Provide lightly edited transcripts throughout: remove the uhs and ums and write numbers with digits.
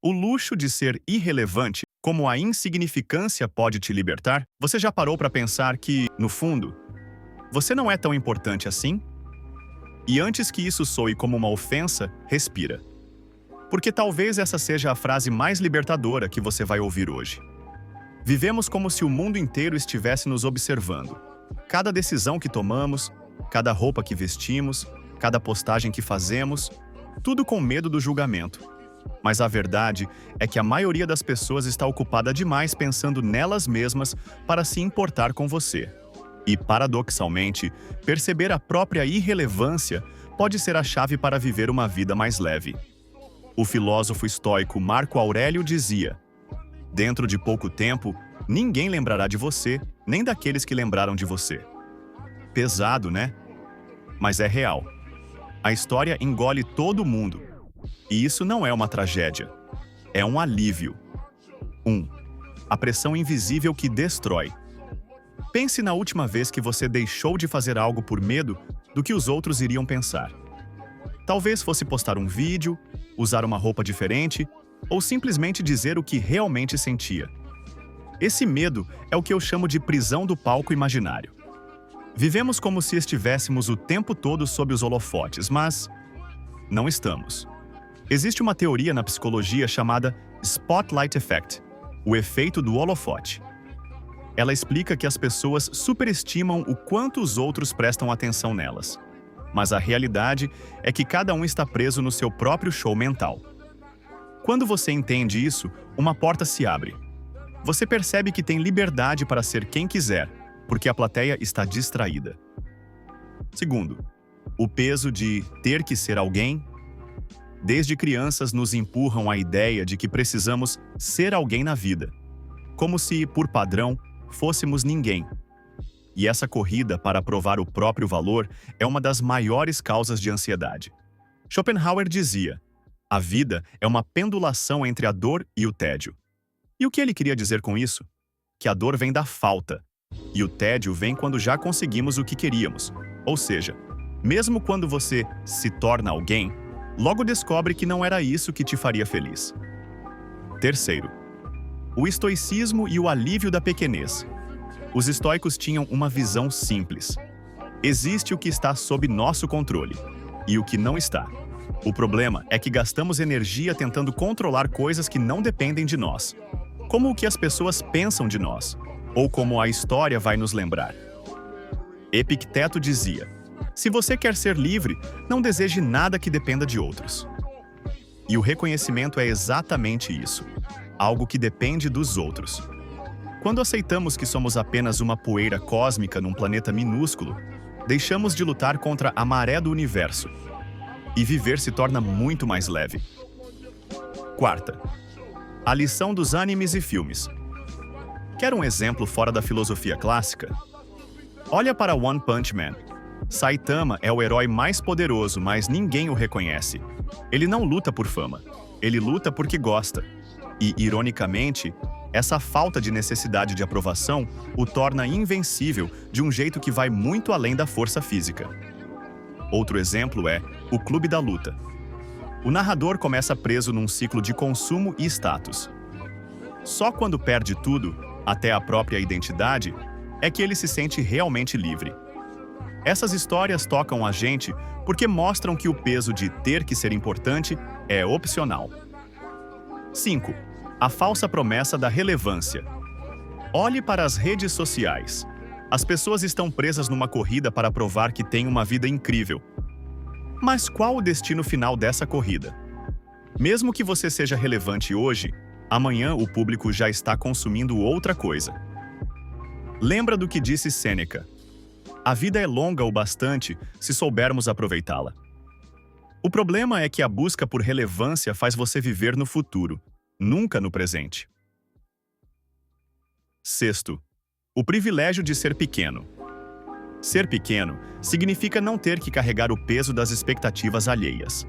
O luxo de ser irrelevante, como a insignificância pode te libertar? Você já parou para pensar que, no fundo, você não é tão importante assim? E antes que isso soe como uma ofensa, respira. Porque talvez essa seja a frase mais libertadora que você vai ouvir hoje. Vivemos como se o mundo inteiro estivesse nos observando. Cada decisão que tomamos, cada roupa que vestimos, cada postagem que fazemos, tudo com medo do julgamento. Mas a verdade é que a maioria das pessoas está ocupada demais pensando nelas mesmas para se importar com você. E, paradoxalmente, perceber a própria irrelevância pode ser a chave para viver uma vida mais leve. O filósofo estoico Marco Aurélio dizia: "Dentro de pouco tempo, ninguém lembrará de você, nem daqueles que lembraram de você." Pesado, né? Mas é real. A história engole todo mundo. E isso não é uma tragédia. É um alívio. 1. A pressão invisível que destrói. Pense na última vez que você deixou de fazer algo por medo do que os outros iriam pensar. Talvez fosse postar um vídeo, usar uma roupa diferente, ou simplesmente dizer o que realmente sentia. Esse medo é o que eu chamo de prisão do palco imaginário. Vivemos como se estivéssemos o tempo todo sob os holofotes, mas não estamos. Existe uma teoria na psicologia chamada Spotlight Effect, o efeito do holofote. Ela explica que as pessoas superestimam o quanto os outros prestam atenção nelas. Mas a realidade é que cada um está preso no seu próprio show mental. Quando você entende isso, uma porta se abre. Você percebe que tem liberdade para ser quem quiser, porque a plateia está distraída. 2. O peso de ter que ser alguém. Desde crianças nos empurram a ideia de que precisamos ser alguém na vida, como se, por padrão, fôssemos ninguém. E essa corrida para provar o próprio valor é uma das maiores causas de ansiedade. Schopenhauer dizia: "A vida é uma pendulação entre a dor e o tédio." E o que ele queria dizer com isso? Que a dor vem da falta, e o tédio vem quando já conseguimos o que queríamos. Ou seja, mesmo quando você se torna alguém, logo descobre que não era isso que te faria feliz. 3. O estoicismo e o alívio da pequenez. Os estoicos tinham uma visão simples. Existe o que está sob nosso controle e o que não está. O problema é que gastamos energia tentando controlar coisas que não dependem de nós, como o que as pessoas pensam de nós, ou como a história vai nos lembrar. Epicteto dizia: "Se você quer ser livre, não deseje nada que dependa de outros." E o reconhecimento é exatamente isso, algo que depende dos outros. Quando aceitamos que somos apenas uma poeira cósmica num planeta minúsculo, deixamos de lutar contra a maré do universo. E viver se torna muito mais leve. 4. A lição dos animes e filmes. Quer um exemplo fora da filosofia clássica? Olha para One Punch Man. Saitama é o herói mais poderoso, mas ninguém o reconhece. Ele não luta por fama. Ele luta porque gosta. E, ironicamente, essa falta de necessidade de aprovação o torna invencível de um jeito que vai muito além da força física. Outro exemplo é O Clube da Luta. O narrador começa preso num ciclo de consumo e status. Só quando perde tudo, até a própria identidade, é que ele se sente realmente livre. Essas histórias tocam a gente porque mostram que o peso de ter que ser importante é opcional. 5. A falsa promessa da relevância. Olhe para as redes sociais. As pessoas estão presas numa corrida para provar que têm uma vida incrível. Mas qual o destino final dessa corrida? Mesmo que você seja relevante hoje, amanhã o público já está consumindo outra coisa. Lembra do que disse Sêneca: "A vida é longa o bastante se soubermos aproveitá-la." O problema é que a busca por relevância faz você viver no futuro, nunca no presente. 6. O privilégio de ser pequeno. Ser pequeno significa não ter que carregar o peso das expectativas alheias.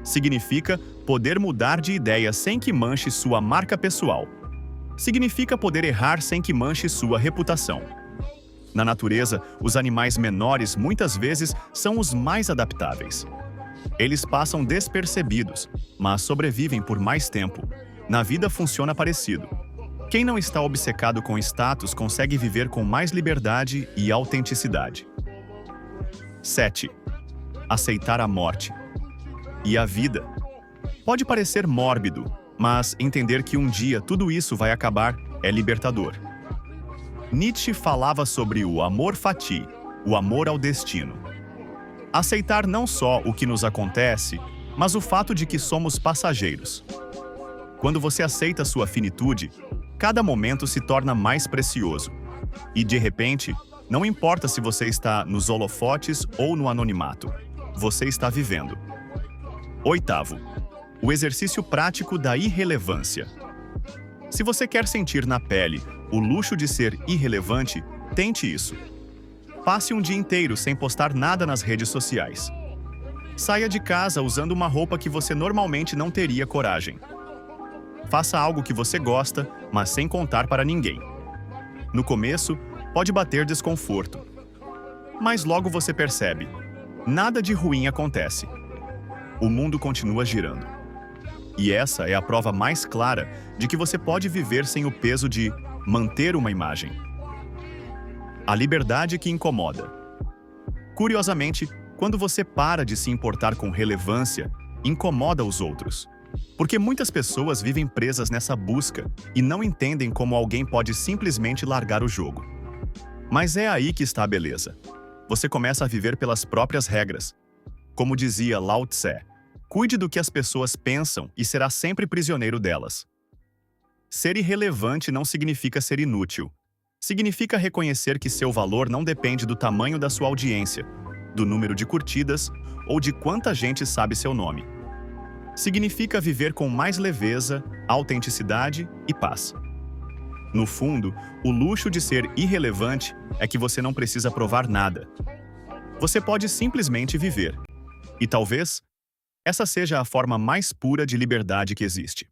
Significa poder mudar de ideia sem que manche sua marca pessoal. Significa poder errar sem que manche sua reputação. Na natureza, os animais menores muitas vezes são os mais adaptáveis. Eles passam despercebidos, mas sobrevivem por mais tempo. Na vida funciona parecido. Quem não está obcecado com status consegue viver com mais liberdade e autenticidade. 7. Aceitar a morte. E a vida. Pode parecer mórbido, mas entender que um dia tudo isso vai acabar é libertador. Nietzsche falava sobre o amor fati, o amor ao destino. Aceitar não só o que nos acontece, mas o fato de que somos passageiros. Quando você aceita sua finitude, cada momento se torna mais precioso. E, de repente, não importa se você está nos holofotes ou no anonimato, você está vivendo. 8. O exercício prático da irrelevância. Se você quer sentir na pele o luxo de ser irrelevante, tente isso. Passe um dia inteiro sem postar nada nas redes sociais. Saia de casa usando uma roupa que você normalmente não teria coragem. Faça algo que você gosta, mas sem contar para ninguém. No começo, pode bater desconforto. Mas logo você percebe, nada de ruim acontece. O mundo continua girando. E essa é a prova mais clara de que você pode viver sem o peso de manter uma imagem. A liberdade que incomoda. Curiosamente, quando você para de se importar com relevância, incomoda os outros. Porque muitas pessoas vivem presas nessa busca e não entendem como alguém pode simplesmente largar o jogo. Mas é aí que está a beleza. Você começa a viver pelas próprias regras. Como dizia Lao Tse, cuide do que as pessoas pensam e será sempre prisioneiro delas. Ser irrelevante não significa ser inútil. Significa reconhecer que seu valor não depende do tamanho da sua audiência, do número de curtidas ou de quanta gente sabe seu nome. Significa viver com mais leveza, autenticidade e paz. No fundo, o luxo de ser irrelevante é que você não precisa provar nada. Você pode simplesmente viver. E talvez essa seja a forma mais pura de liberdade que existe.